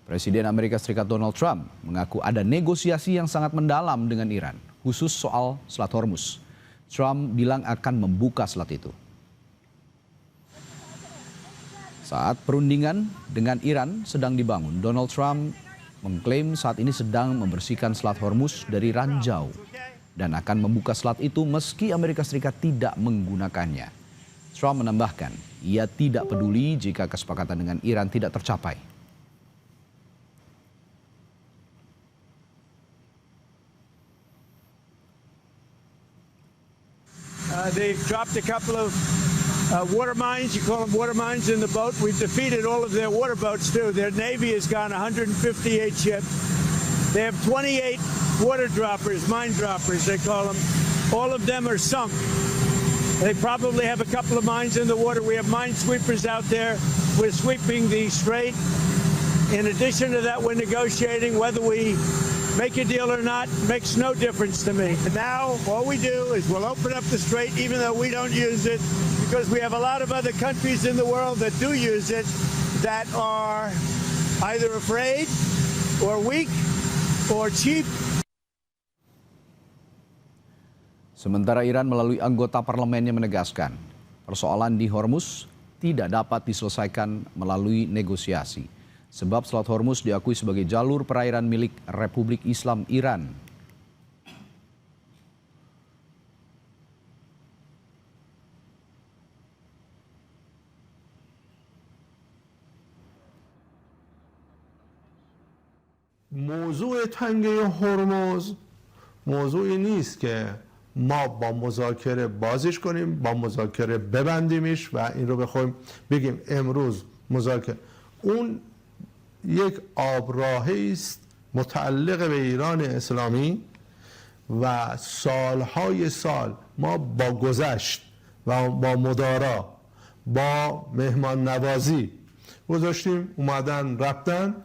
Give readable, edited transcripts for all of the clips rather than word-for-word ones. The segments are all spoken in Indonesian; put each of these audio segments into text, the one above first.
Presiden Amerika Serikat Donald Trump mengaku ada negosiasi yang sangat mendalam dengan Iran, khusus soal Selat Hormuz. Trump bilang akan membuka selat itu. Saat perundingan dengan Iran sedang dibangun, Donald Trump mengklaim saat ini sedang membersihkan Selat Hormuz dari ranjau dan akan membuka selat itu meski Amerika Serikat tidak menggunakannya. Trump menambahkan, ia tidak peduli jika kesepakatan dengan Iran tidak tercapai. They've dropped a couple of water mines. You call them water mines in the boat. We've defeated all of their water boats too. Their Navy has gone 158 ships. They have 28 water droppers, mine droppers they call them. All of them are sunk. They probably have a couple of mines in the water. We have mine sweepers out there. We're sweeping the strait. In addition to that, we're negotiating whether we make a deal or not, makes no difference to me. And now all we do is we'll open up the strait even though we don't use it, because we have a lot of other countries in the world that do use it that are either afraid or weak or cheap. Sementara Iran melalui anggota parlemennya menegaskan persoalan di Hormuz tidak dapat diselesaikan melalui negosiasi. Sebab Selat Hormuz diakui sebagai jalur perairan milik Republik Islam Iran. موضوع تنگه هرمز موضوعی نیست که ما با مذاکره بازش کنیم، با مذاکره ببندیمش و این رو بخوایم بگیم امروز مذاکره. اون یک آبراهی است متعلق به ایران اسلامی و سالهای سال ما با گذشت و با مدارا با مهمان نوازی گذاشتیم، اومدن رفتن.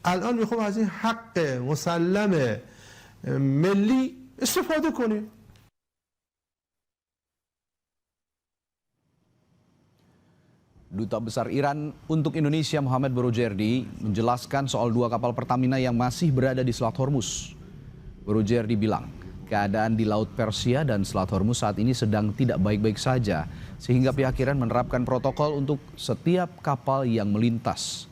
الان میخوام از این حق مسلم ملی استفاده کنیم. Duta Besar Iran untuk Indonesia Muhammad Barojerdi menjelaskan soal dua kapal Pertamina yang masih berada di Selat Hormuz. Barojerdi bilang, keadaan di Laut Persia dan Selat Hormuz saat ini sedang tidak baik-baik saja, sehingga pihak Iran menerapkan protokol untuk setiap kapal yang melintas.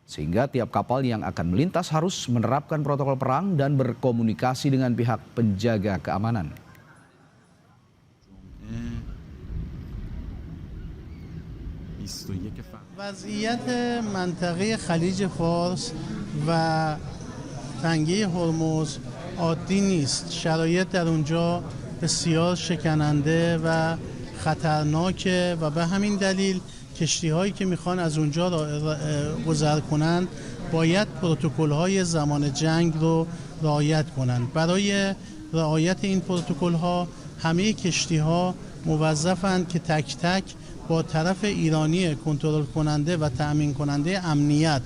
Sehingga tiap kapal yang akan melintas harus menerapkan protokol perang dan berkomunikasi dengan pihak penjaga keamanan. وضعیت منطقه خلیج فارس و تنگه هرمز عادی نیست. شرایط در اونجا بسیار شکننده و خطرناکه و به همین دلیل کشتی‌هایی که میخوان از اونجا گذر کنند باید پروتکل‌های زمان جنگ رو رعایت کنند. برای رعایت این پروتکل‌ها همه کشتی‌ها موظفند که تک تک با طرف ایرانی کنترل کننده و تأمین کننده امنیت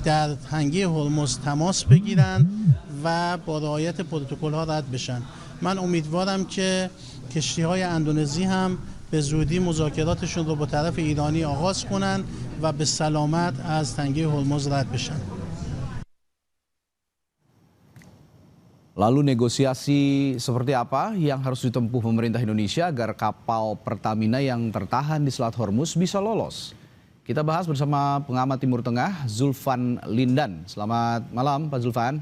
در تنگه هرمز تماس بگیرند و با رعایت پروتکل‌ها رد بشن. من امیدوارم که کشتی‌های اندونزی هم به زودی مذاکراتشون رو با طرف ایرانی آغاز کنند و به سلامت از تنگه هرمز رد بشن. Lalu negosiasi seperti apa yang harus ditempuh pemerintah Indonesia agar kapal Pertamina yang tertahan di Selat Hormuz bisa lolos? Kita bahas bersama pengamat Timur Tengah Zulfan Lindan. Selamat malam Pak Zulfan.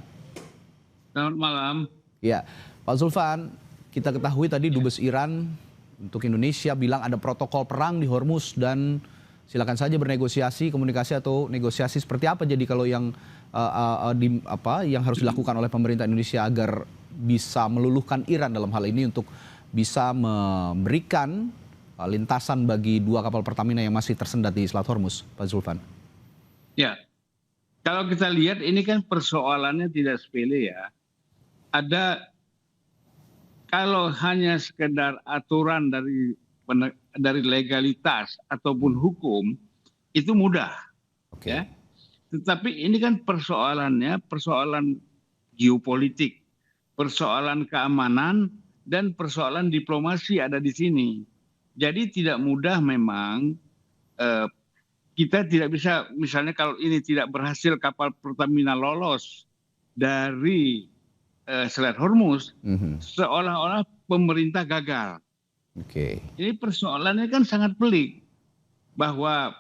Selamat malam. Ya, Pak Zulfan, kita ketahui tadi Dubes Iran untuk Indonesia bilang ada protokol perang di Hormuz dan silakan saja bernegosiasi, komunikasi atau negosiasi seperti apa jadi kalau yang yang harus dilakukan oleh pemerintah Indonesia agar bisa meluluhkan Iran dalam hal ini untuk bisa memberikan lintasan bagi dua kapal Pertamina yang masih tersendat di Selat Hormuz, Pak Zulfan. Ya, kalau kita lihat ini kan persoalannya tidak sepele ya. Ada kalau hanya sekedar aturan dari legalitas ataupun hukum itu mudah, ya. Tetapi ini kan persoalannya persoalan geopolitik, persoalan keamanan dan persoalan diplomasi ada di sini. Jadi tidak mudah memang kita tidak bisa, misalnya kalau ini tidak berhasil kapal Pertamina lolos dari Selat Hormuz, seolah-olah pemerintah gagal. Oke. Ini persoalannya kan sangat pelik, bahwa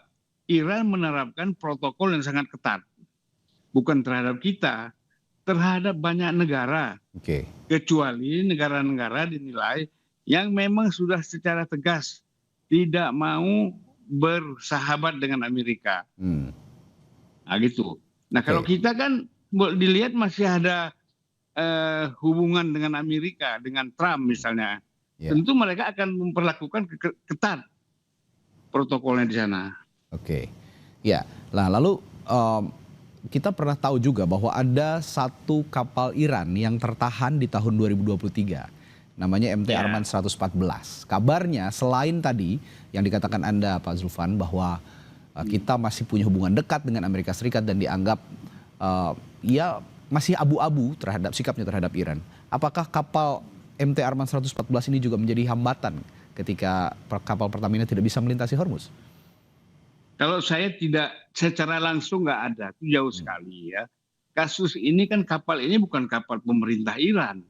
Iran menerapkan protokol yang sangat ketat, bukan terhadap kita, terhadap banyak negara, Oke. kecuali negara-negara dinilai yang memang sudah secara tegas tidak mau bersahabat dengan Amerika. Nah gitu. Nah kalau kita kan dilihat masih ada hubungan dengan Amerika, dengan Trump misalnya. Ya. Tentu mereka akan memperlakukan ketat protokolnya di sana. Oke. Ya, nah lalu kita pernah tahu juga bahwa ada satu kapal Iran yang tertahan di tahun 2023. Namanya MT Arman 114. Kabarnya selain tadi yang dikatakan Anda Pak Zulfan bahwa kita masih punya hubungan dekat dengan Amerika Serikat dan dianggap ya masih abu-abu terhadap sikapnya terhadap Iran. Apakah kapal MT Arman 114 ini juga menjadi hambatan ketika kapal Pertamina tidak bisa melintasi Hormuz? Kalau saya tidak secara langsung nggak ada, itu jauh sekali ya. Kasus ini kan kapal ini bukan kapal pemerintah Iran.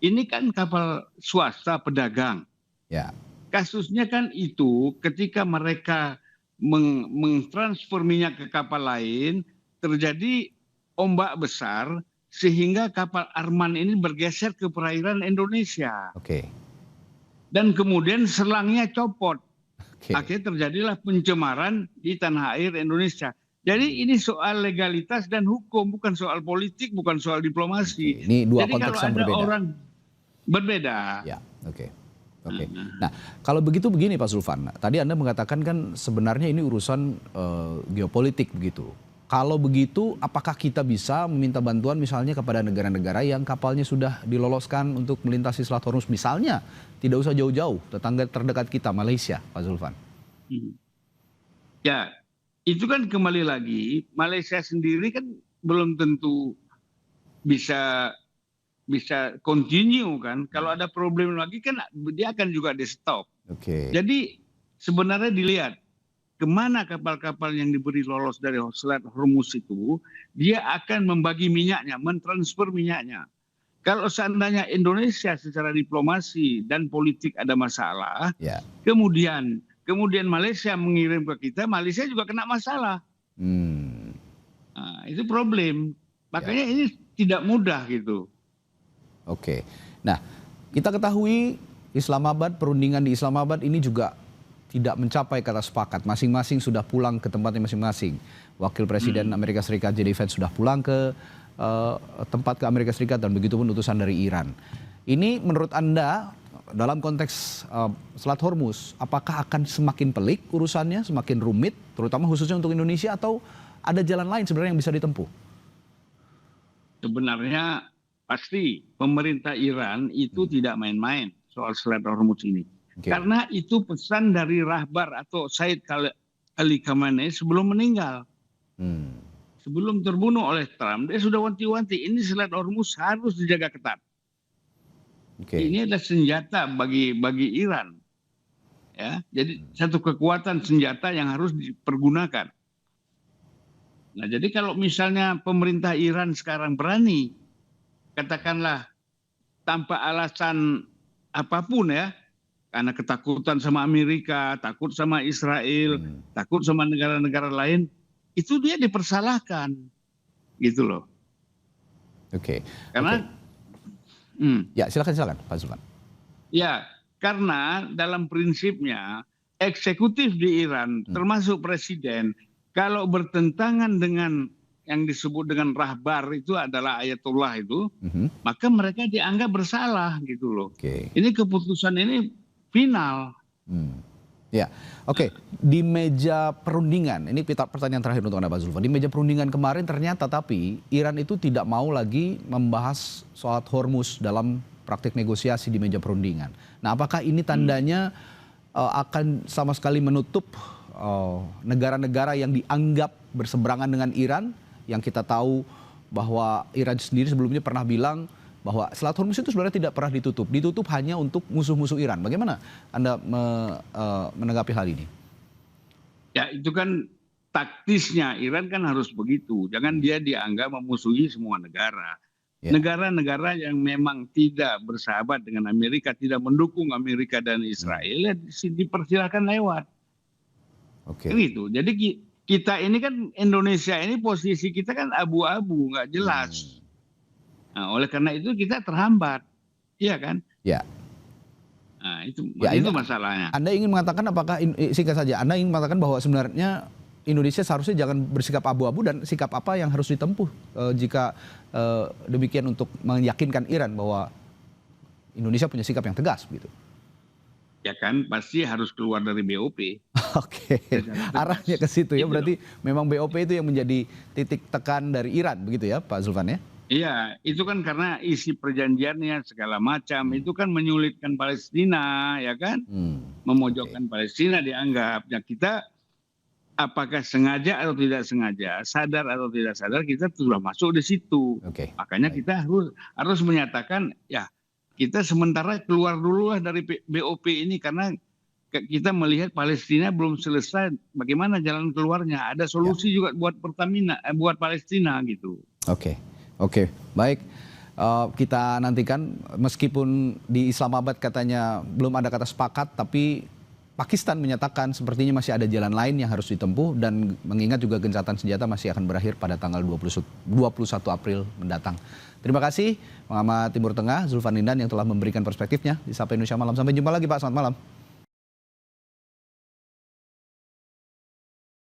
Ini kan kapal swasta pedagang. Ya. Kasusnya kan itu ketika mereka mentransfer minyak ke kapal lain, terjadi ombak besar sehingga kapal Arman ini bergeser ke perairan Indonesia. Oke. Dan kemudian selangnya copot. Oke. Akhirnya terjadilah pencemaran di tanah air Indonesia. Jadi ini soal legalitas dan hukum, bukan soal politik, bukan soal diplomasi. Oke. Ini dua Jadi konteks kalau yang ada berbeda. orang berbeda. Ya, oke. Oke. Nah, kalau begitu begini Pak Zulfan. Tadi Anda mengatakan kan sebenarnya ini urusan geopolitik begitu. Kalau begitu, apakah kita bisa meminta bantuan misalnya kepada negara-negara yang kapalnya sudah diloloskan untuk melintasi Selat Hormuz? Misalnya, tidak usah jauh-jauh, tetangga terdekat kita, Malaysia, Pak Zulfan. Ya, itu kan kembali lagi, Malaysia sendiri kan belum tentu bisa continue kan. Kalau ada problem lagi kan dia akan juga di stop. Oke. Jadi sebenarnya dilihat kemana kapal-kapal yang diberi lolos dari Selat Hormuz itu, dia akan membagi minyaknya, mentransfer minyaknya. Kalau seandainya Indonesia secara diplomasi dan politik ada masalah, Ya. kemudian Malaysia mengirim ke kita, Malaysia juga kena masalah. Nah, itu problem. Makanya ini tidak mudah gitu. Oke. Nah, kita ketahui Islamabad, perundingan di Islamabad ini juga tidak mencapai kata sepakat. Masing-masing sudah pulang ke tempatnya masing-masing. Wakil Presiden Amerika Serikat J.D. Vance sudah pulang ke tempat ke Amerika Serikat dan begitu pun utusan dari Iran. Ini menurut Anda dalam konteks Selat Hormuz, apakah akan semakin pelik urusannya, semakin rumit, terutama khususnya untuk Indonesia, atau ada jalan lain sebenarnya yang bisa ditempuh? Sebenarnya pasti pemerintah Iran itu tidak main-main soal Selat Hormuz ini. Oke. Karena itu pesan dari Rahbar atau Said Ali Khamenei sebelum meninggal. Sebelum terbunuh oleh Trump, dia sudah wanti-wanti ini Selat Hormuz harus dijaga ketat. Oke. Ini adalah senjata bagi Iran. Ya, jadi satu kekuatan senjata yang harus dipergunakan. Nah, jadi kalau misalnya pemerintah Iran sekarang berani, katakanlah tanpa alasan apapun ya, karena ketakutan sama Amerika, takut sama Israel, takut sama negara-negara lain, itu dia dipersalahkan, gitu loh. Oke. Karena, Ya, silakan Pak Zulfan. ya, karena dalam prinsipnya eksekutif di Iran, termasuk presiden, kalau bertentangan dengan yang disebut dengan Rahbar itu adalah Ayatullah itu, maka mereka dianggap bersalah, gitu loh. Oke. Ini keputusan ini final. Ya, oke. Di meja perundingan, ini pertanyaan terakhir untuk Anda Pak Zulfan. Di meja perundingan kemarin ternyata tapi Iran itu tidak mau lagi membahas soal Hormuz dalam praktik negosiasi di meja perundingan. Nah, apakah ini tandanya akan sama sekali menutup negara-negara yang dianggap berseberangan dengan Iran, yang kita tahu bahwa Iran sendiri sebelumnya pernah bilang bahwa Selat Hormuz itu sebenarnya tidak pernah ditutup hanya untuk musuh-musuh Iran. Bagaimana Anda menanggapi hal ini? Ya, itu kan taktisnya Iran kan harus begitu. Jangan dia dianggap memusuhi semua negara. Ya. Negara-negara yang memang tidak bersahabat dengan Amerika, tidak mendukung Amerika dan Israel, ya dipersilahkan lewat. Oke. Kan gitu. Jadi kita ini kan Indonesia ini posisi kita kan abu-abu, nggak jelas. Nah, oleh karena itu kita terhambat, iya kan? Ya. Nah, itu Ya, itu ini- masalahnya. Anda ingin mengatakan apakah singkat saja, Anda ingin mengatakan bahwa sebenarnya Indonesia seharusnya jangan bersikap abu-abu dan sikap apa yang harus ditempuh jika demikian untuk meyakinkan Iran bahwa Indonesia punya sikap yang tegas begitu. Ya kan, pasti harus keluar dari BOP. Oke, arahnya ke situ ya. Gitu Berarti memang BOP itu yang menjadi titik tekan dari Iran begitu ya, Pak Zulfan ya? Iya, itu kan karena isi perjanjiannya segala macam itu kan menyulitkan Palestina, ya kan? Memojokkan Palestina dianggap. Ya kita apakah sengaja atau tidak sengaja, sadar atau tidak sadar kita sudah masuk di situ. Oke. Makanya Baik. kita harus menyatakan ya kita sementara keluar dulu lah dari BOP ini karena kita melihat Palestina belum selesai. Bagaimana jalan keluarnya? Ada solusi juga buat Pertamina, buat Palestina gitu. Oke, baik. Kita nantikan meskipun di Islamabad katanya belum ada kata sepakat, tapi Pakistan menyatakan sepertinya masih ada jalan lain yang harus ditempuh dan mengingat juga gencatan senjata masih akan berakhir pada tanggal 21 April mendatang. Terima kasih pengamat Timur Tengah Zulfan Lindan yang telah memberikan perspektifnya di Sapa Indonesia Malam. Sampai jumpa lagi Pak, selamat malam.